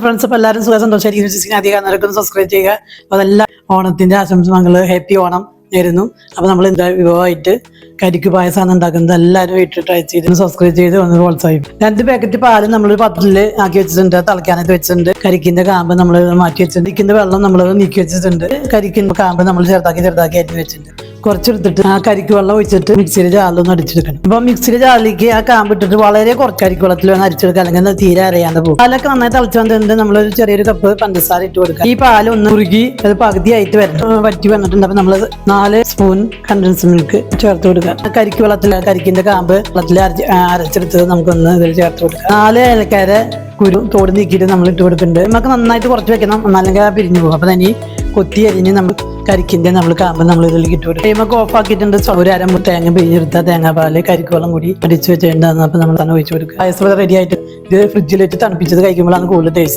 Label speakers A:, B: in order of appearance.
A: Friends അപ്പോൾ എല്ലാവരും സുഖ സന്തോഷമായിരിക്കും. അധികം നടക്കുന്നു സബ്സ്ക്രൈബ് ചെയ്യുക. അപ്പോൾ അതെല്ലാം ഓണത്തിന്റെ ആശംസ മംഗള് ഹാപ്പി ഓണം നേരുന്നു. അപ്പോൾ നമ്മൾ എന്താ വിഭവമായിട്ട് കരിക്ക് പായസമാണ് ഉണ്ടാക്കുന്നത്. എല്ലാവരും വീട്ടിൽ ട്രൈ ചെയ്ത് സബ്സ്ക്രൈബ് ചെയ്ത് ഒന്ന് പ്രോത്സാഹിപ്പിക്കും. 2 പാക്കറ്റ് പാല് നമ്മൾ പാത്രത്തില് ആക്കി വെച്ചിട്ടുണ്ട്, തിളക്കാനായിട്ട് വെച്ചിട്ടുണ്ട്. കരിക്കിന്റെ കാമ്പ് നമ്മൾ മാറ്റി വെച്ചിട്ടുണ്ട്. കരിക്കിന്റെ വെള്ളം നമ്മൾ നീക്കി വെച്ചിട്ടുണ്ട്. കരിക്കിന്റെ കാമ്പ് നമ്മൾ ചെറുതാക്കി അരിഞ്ഞ് വെച്ചിട്ടുണ്ട്. കുറച്ചെടുത്തിട്ട് ആ കരിക്ക് വെള്ളം ഒഴിച്ചിട്ട് മിക്സിയുടെ ജാറിലൊന്ന് അടിച്ചെടുക്കണം. അപ്പൊ മിക്സിയുടെ ജാറിലേക്ക് ആ കാമ്പ് ഇട്ടിട്ട് വളരെ കുറച്ച് കരിക്ക് വെള്ളത്തിൽ വേണം അരിച്ചെടുക്കുക, അല്ലെങ്കിൽ തീരെ അറിയാതെ പോകും. പാലൊക്കെ നന്നായി തിളച്ച് വന്നിട്ടുണ്ട്. നമ്മളൊരു ചെറിയൊരു കപ്പ് പഞ്ചസാര ഇട്ട് കൊടുക്കുക. ഈ പാല് ഒന്ന് ഉരുകി അത് പകുതിയായിട്ട് വറ്റി വന്നിട്ടുണ്ട്. അപ്പൊ നമ്മൾ 4 സ്പൂൺ കണ്ടൻസ് മിൽക്ക് ചേർത്ത് കൊടുക്കുക. കരിക്ക് വെള്ളത്തിൽ കരിക്കിന്റെ കാമ്പ് വെള്ളത്തിൽ അരച്ചെടുത്തത് നമുക്കൊന്ന് ഇതിൽ ചേർത്ത് കൊടുക്കുക. 4 ഏലക്കാര കുരു തോട് നീക്കിയിട്ട് നമ്മൾ ഇട്ട് കൊടുക്കുന്നുണ്ട്. നമുക്ക് നന്നായിട്ട് കുറച്ച് വെക്കണം, അല്ലെങ്കിൽ പിരിഞ്ഞു പോകും. അപ്പൊ തന്നെ കൊത്തി അരിഞ്ഞ് നമ്മൾ കരിക്കിന്റെ കാമ്പ് നമ്മൾ ഇതിലേക്ക് ഇട്ട് കൊടുക്കും. നമുക്ക് ഓഫ് ആക്കിയിട്ടുണ്ട്. ഒരു അരമ്പ് തേങ്ങ പിഴിഞ്ഞെടുത്ത തേങ്ങാപ്പാല് കരിക്കുവെള്ളം കൂടി അടിച്ച് വെച്ചിട്ടുണ്ടായിരുന്നു. അപ്പൊ നമ്മൾ തന്നെ ഒഴിച്ചു കൊടുക്കുക. പായസം റെഡി ആയിട്ട് ഇത് ഫ്രിഡ്ജിൽ വെച്ച് തണുപ്പിച്ചത് കഴിക്കുമ്പോഴാണ് കൂടുതൽ ടേസ്റ്റ്.